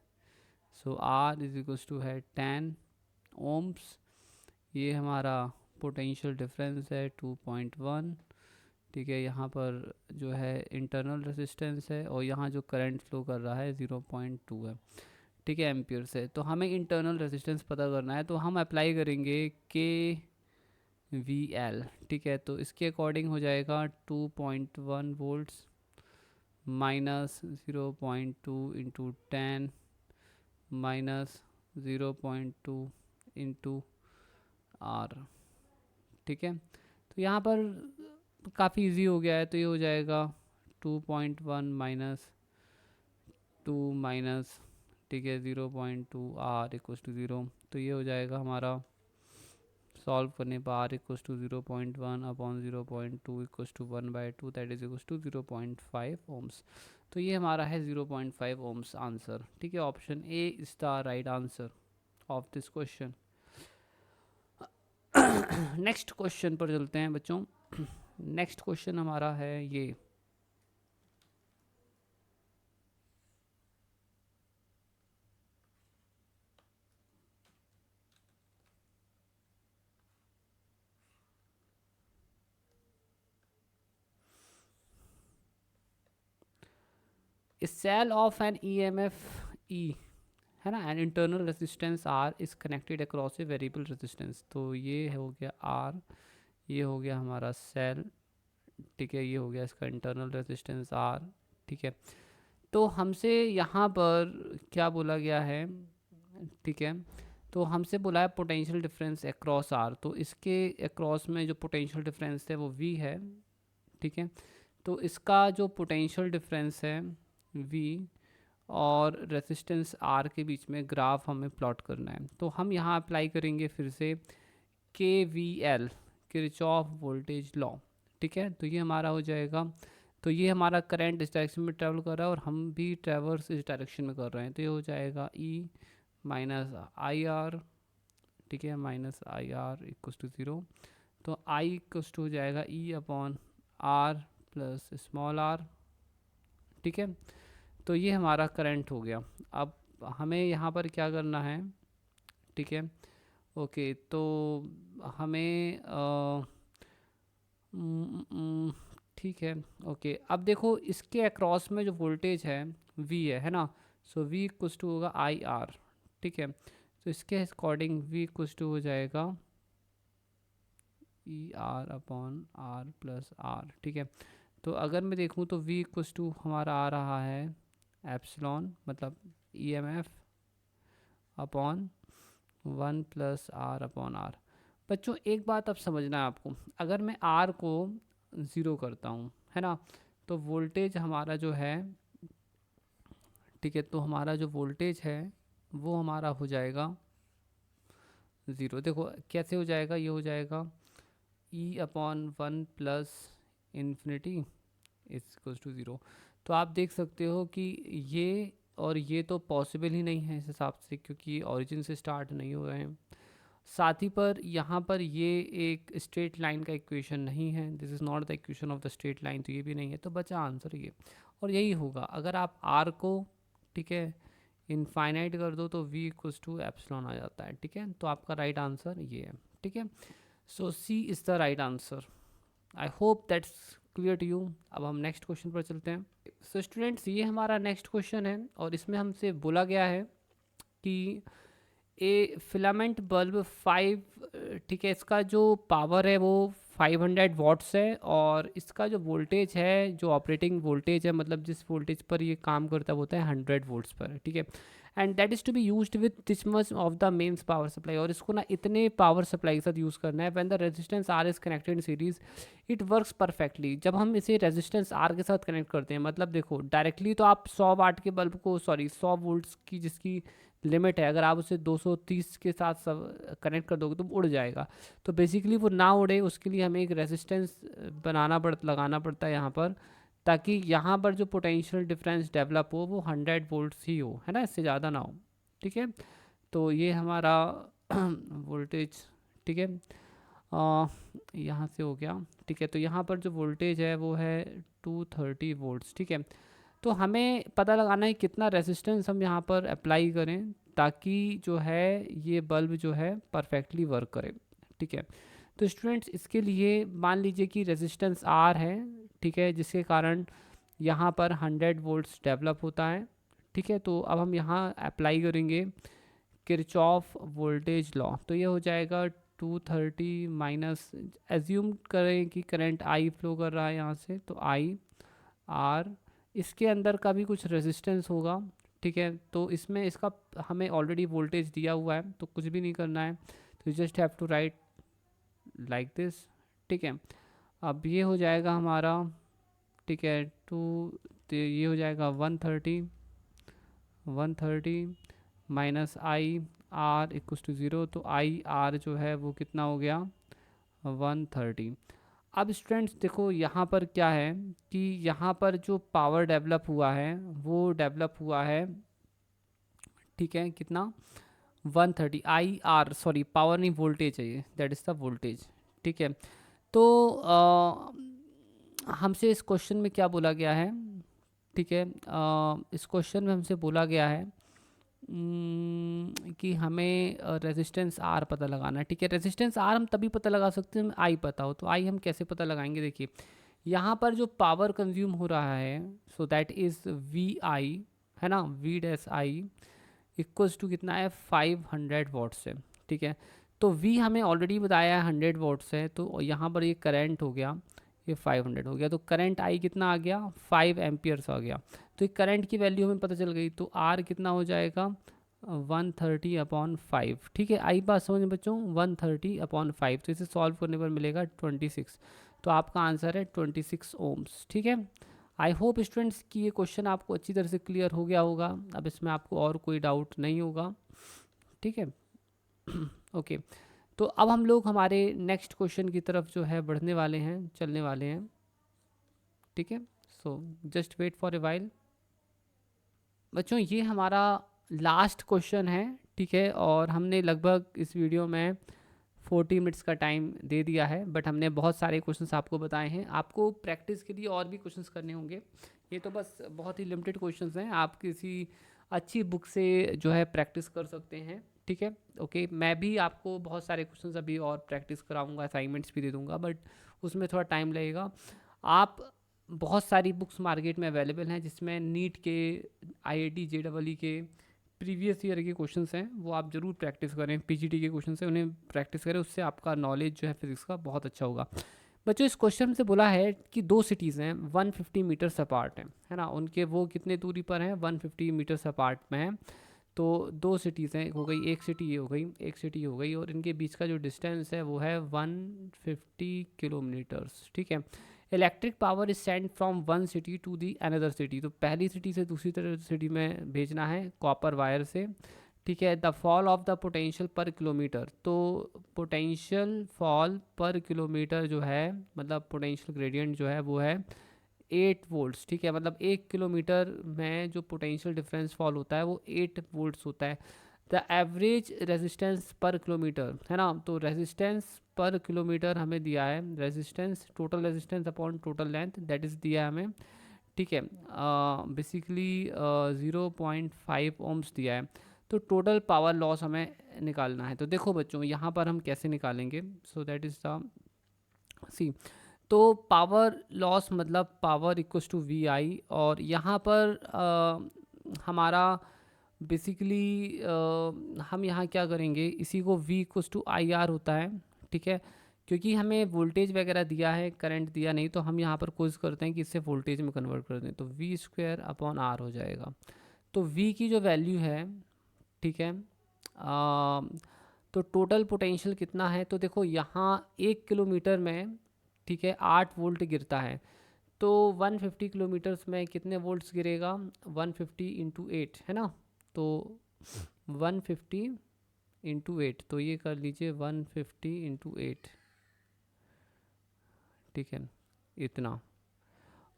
so R is equals to है 10 ओम्स, ये हमारा पोटेंशियल डिफरेंस है 2.1, ठीक है। यहाँ पर जो है इंटरनल रेजिस्टेंस है और यहाँ जो करंट फ्लो कर रहा है 0.2 है, ठीक है, एम्पियर से। तो हमें इंटरनल रेजिस्टेंस पता करना है, तो हम अप्लाई करेंगे के वी एल, ठीक है। तो इसके अकॉर्डिंग हो जाएगा 2.1 volts minus 0.2 into 10 minus 0.2 into R, ठीक है। तो यहाँ पर काफ़ी इजी हो गया है, तो ये हो जाएगा 2.1 माइनस 2 माइनस, ठीक है, 0.2 आर इक्वल्स टू 0। तो ये हो जाएगा हमारा सॉल्व करने पर R equals to 0.1 upon 0.2 equals to 1/2, that is equals to 0.5 ohms. तो ये हमारा है 0.5 ओम्स आंसर, ठीक है। Option A is the right answer of this question. Next question पर चलते हैं बच्चों। नेक्स्ट क्वेश्चन हमारा है ये, cell of an EMF E है ना, an internal resistance R is connected across a variable resistance. तो ये हो गया R, ये हो गया हमारा सेल, ठीक है, ये हो गया इसका इंटरनल रेजिस्टेंस R, ठीक है। तो हमसे यहाँ पर क्या बोला गया है, ठीक है, तो हमसे बोला है पोटेंशियल डिफरेंस अक्रॉस R, तो इसके अक्रॉस में जो पोटेंशियल डिफरेंस है वो V है, ठीक है। तो इसका जो पोटेंशियल डिफरेंस है V और रेजिस्टेंस R के बीच में ग्राफ हमें प्लॉट करना है। तो हम यहाँ अप्लाई करेंगे फिर से KVL, किरचॉफ वोल्टेज लॉ, ठीक है। तो ये हमारा हो जाएगा, तो ये हमारा करंट इस डायरेक्शन में ट्रैवल कर रहा है और हम भी ट्रैवर्स इस डायरेक्शन में कर रहे हैं। तो ये हो जाएगा E माइनस आई आर, ठीक है, minus I R equals to 0। तो I इक्वस टू हो जाएगा E upon R plus small R, ठीक है। तो ये हमारा करंट हो गया। अब हमें यहाँ पर क्या करना है, ठीक है, ओके। तो हमें ठीक है, ओके। अब देखो इसके अक्रॉस में जो वोल्टेज है V है ना, सो V इक्वस टू होगा आई आर, ठीक है। तो इसके अकॉर्डिंग V इक्वस टू हो जाएगा E R upon R plus R, ठीक है। तो अगर मैं देखूँ तो V इक्वस टू हमारा आ रहा है एप्सिलॉन, मतलब EMF upon 1 plus R upon R. बच्चों एक बात अब समझना है आपको, अगर मैं R को 0 करता हूँ, है ना, तो वोल्टेज हमारा जो है, ठीक है, तो हमारा जो वोल्टेज है वो हमारा हो जाएगा 0। देखो कैसे हो जाएगा, ये हो जाएगा E upon 1 plus infinity is equals to 0। तो आप देख सकते हो कि ये और ये तो पॉसिबल ही नहीं है इस हिसाब से, क्योंकि ऑरिजिन से स्टार्ट नहीं हो रहे हैं। साथ ही पर यहाँ पर ये एक स्ट्रेट लाइन का इक्वेशन नहीं है, this is not the equation of the straight line, तो ये भी नहीं है। तो बचा आंसर ये, और यही होगा। अगर आप R को, ठीक है, इनफाइनाइट कर दो तो V इक्वल्स टू एप्सिलॉन आ जाता है, ठीक है। तो आपका राइट आंसर ये है, ठीक है। So C is the right answer. I hope that's clear to you. अब हम नेक्स्ट क्वेश्चन पर चलते हैं। सो स्टूडेंट्स ये हमारा नेक्स्ट क्वेश्चन है और इसमें हमसे बोला गया है कि ए फिलामेंट बल्ब 5, ठीक है, इसका जो पावर है वो 500 वॉट्स है और इसका जो वोल्टेज है, जो ऑपरेटिंग वोल्टेज है, मतलब जिस वोल्टेज पर ये काम करता है वो होता है 100 वोल्ट्स पर, ठीक है। And that is to be used with this much of the mains power supply, और इसको ना इतने पावर सप्लाई के साथ यूज़ करना है। When the resistance R is connected in series it works perfectly. जब हम इसे रेजिस्टेंस आर के साथ कनेक्ट करते हैं, मतलब देखो डायरेक्टली तो आप 100 वाट के बल्ब को, सॉरी 100 वोल्ट्स की जिसकी लिमिट है, अगर आप उसे 230 के साथ सब कनेक्ट कर दोगे तो उड़ जाएगा। तो बेसिकली वो ना उड़े उसके लिए हमें एक रेजिस्टेंस लगाना पड़ता है यहाँ पर, ताकि यहाँ पर जो पोटेंशियल डिफरेंस डेवलप हो वो 100 वोल्ट्स ही हो, है ना, इससे ज़्यादा ना हो, ठीक है। तो ये हमारा वोल्टेज, ठीक है, यहाँ से हो गया, ठीक है। तो यहाँ पर जो वोल्टेज है वो है 230 वोल्ट्स, ठीक है। तो हमें पता लगाना है कितना रेजिस्टेंस हम यहाँ पर अप्लाई करें ताकि जो है ये बल्ब जो है परफेक्टली वर्क करे, ठीक है। तो स्टूडेंट्स इसके लिए मान लीजिए कि रेजिस्टेंस R है, ठीक है, जिसके कारण यहाँ पर 100 वोल्ट्स डेवलप होता है, ठीक है। तो अब हम यहाँ अप्लाई करेंगे किरचॉफ वोल्टेज लॉ। तो ये हो जाएगा 230 माइनस, एज्यूम करें कि करंट I फ्लो कर रहा है यहाँ से, तो I R, इसके अंदर का भी कुछ रेजिस्टेंस होगा, ठीक है। तो इसमें इसका हमें ऑलरेडी वोल्टेज दिया हुआ है तो कुछ भी नहीं करना है, तो just have to write like this, ठीक है। अब ये हो जाएगा हमारा, ठीक है, तो ये हो जाएगा 130 minus I R equals to 0। तो आई आर जो है वो कितना हो गया 130। अब स्टूडेंट्स देखो यहाँ पर क्या है कि यहाँ पर जो पावर डेवलप हुआ है वो डेवलप हुआ है, ठीक है, कितना 130 आई आर, सॉरी पावर नहीं वोल्टेज है ये, दैट इज़ द वोल्टेज, ठीक है। तो हमसे इस क्वेश्चन में क्या बोला गया है, ठीक है, इस क्वेश्चन में हमसे बोला गया है कि हमें रेजिस्टेंस आर पता लगाना है, ठीक है। रेजिस्टेंस आर हम तभी पता लगा सकते हैं हमें आई पता हो। तो आई हम कैसे पता लगाएंगे, देखिए यहाँ पर जो पावर कंज्यूम हो रहा है so that is V I, है ना, V dash I equals to कितना है 500 वॉट्स है। ठीक है, तो V हमें ऑलरेडी बताया है 100 वॉट्स है, तो यहाँ पर ये करंट हो गया, ये 500 हो गया, तो करंट I कितना आ गया 5 एम्पियर्स आ गया। तो ये करंट की वैल्यू हमें पता चल गई, तो R कितना हो जाएगा 130/5। ठीक है, आई बात समझ में बच्चों, 130/5, तो इसे सॉल्व करने पर मिलेगा 26। तो आपका आंसर है 26 ओम्स। ठीक है, आई होप स्टूडेंट्स कि ये क्वेश्चन आपको अच्छी तरह से क्लियर हो गया होगा, अब इसमें आपको और कोई डाउट नहीं होगा। ठीक है ओके तो अब हम लोग हमारे नेक्स्ट क्वेश्चन की तरफ जो है बढ़ने वाले हैं, चलने वाले हैं। ठीक है, so just wait for a while. बच्चों ये हमारा लास्ट क्वेश्चन है। ठीक है, और हमने लगभग इस वीडियो में 40 मिनट्स का टाइम दे दिया है, बट हमने बहुत सारे क्वेश्चंस आपको बताए हैं। आपको प्रैक्टिस के लिए और भी क्वेश्चंस करने होंगे, ये तो बस बहुत ही लिमिटेड क्वेश्चंस हैं, आप किसी अच्छी बुक से जो है प्रैक्टिस कर सकते हैं। ठीक है, ओके, मैं भी आपको बहुत सारे क्वेश्चंस अभी और प्रैक्टिस कराऊंगा, असाइनमेंट्स भी दे दूंगा, बट उसमें थोड़ा टाइम लगेगा। आप बहुत सारी बुक्स मार्केट में अवेलेबल हैं जिसमें नीट के, IIT JEE के प्रीवियस ईयर के क्वेश्चंस हैं, वो आप ज़रूर प्रैक्टिस करें। PGT के क्वेश्चन हैं, उन्हें प्रैक्टिस करें, उससे आपका नॉलेज जो है फिजिक्स का बहुत अच्छा होगा। बच्चों इस क्वेश्चन से बोला है कि दो सिटीज़ हैं 150 मीटर्स अपार्ट हैं, है ना, उनके वो कितने दूरी पर हैं 150 मीटर्स अपार्ट में हैं। तो दो सिटीज़ हैं, हो गई एक सिटी ये हो गई, एक सिटी हो गई, और इनके बीच का जो डिस्टेंस है वो है 150 किलोमीटर्स। ठीक है, electric power is send from one city to the another city, तो पहली सिटी से दूसरी तरह सिटी में भेजना है कॉपर वायर से। ठीक है, the fall of the potential पर किलोमीटर, तो पोटेंशियल फॉल पर किलोमीटर जो है, मतलब पोटेंशियल ग्रेडियंट जो है वो है 8 वोल्ट्स। ठीक है, मतलब 1 किलोमीटर में जो पोटेंशियल डिफरेंस फॉल होता है वो 8 वोल्ट्स होता है। द एवरेज रेजिस्टेंस पर किलोमीटर, है ना, तो रेजिस्टेंस पर किलोमीटर हमें दिया है, resistance total resistance upon total length that is दिया है हमें। ठीक है, बेसिकली 0.5 ओम्स दिया है। तो टोटल पावर लॉस हमें निकालना है, तो देखो बच्चों यहाँ पर हम कैसे निकालेंगे, सो दैट इज़ द सी। तो पावर लॉस मतलब पावर इक्वल्स टू वी आई, और यहाँ पर हमारा बेसिकली हम यहाँ क्या करेंगे, इसी को V equals to I R होता है। ठीक है, क्योंकि हमें वोल्टेज वगैरह दिया है, करंट दिया नहीं, तो हम यहाँ पर कोशिश करते हैं कि इससे वोल्टेज में कन्वर्ट कर दें, तो V² अपॉन R हो जाएगा। तो V की जो वैल्यू है, ठीक है, तो टोटल पोटेंशियल कितना है, तो देखो यहाँ 1 किलोमीटर में, ठीक है, 8 वोल्ट गिरता है, तो 150 किलोमीटर्स में कितने वोल्ट्स गिरेगा 150 इंटू 8, है ना, तो 150 इंटू 8, तो ये कर लीजिए 150 इंटू 8। ठीक है, इतना।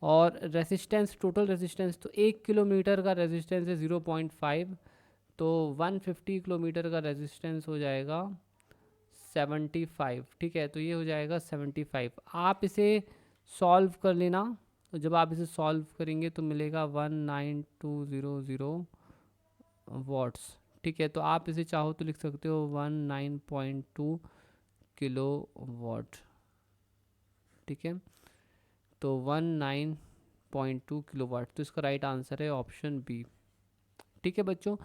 और रेजिस्टेंस, टोटल रेजिस्टेंस, तो 1 किलोमीटर का रेजिस्टेंस है 0.5, तो 150 किलोमीटर का रेजिस्टेंस हो जाएगा 75। ठीक है, तो ये हो जाएगा 75। आप इसे सॉल्व कर लेना, तो जब आप इसे सॉल्व करेंगे तो मिलेगा 19200 वॉट्स। ठीक है, तो आप इसे चाहो तो लिख सकते हो 19.2 किलो वाट। ठीक है, तो 19.2 किलो वाट, तो इसका राइट आंसर है ऑप्शन बी। ठीक है बच्चों,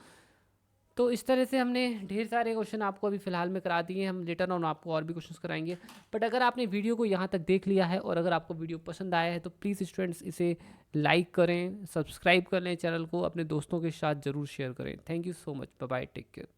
तो इस तरह से हमने ढेर सारे क्वेश्चन आपको अभी फ़िलहाल में करा दिए हैं, हम लेटर ऑन आपको और भी क्वेश्चंस कराएंगे। बट अगर आपने वीडियो को यहाँ तक देख लिया है और अगर आपको वीडियो पसंद आया है तो प्लीज़ स्टूडेंट्स इसे लाइक करें, सब्सक्राइब कर लें चैनल को, अपने दोस्तों के साथ ज़रूर शेयर करें। Thank you so much, bye bye, take care.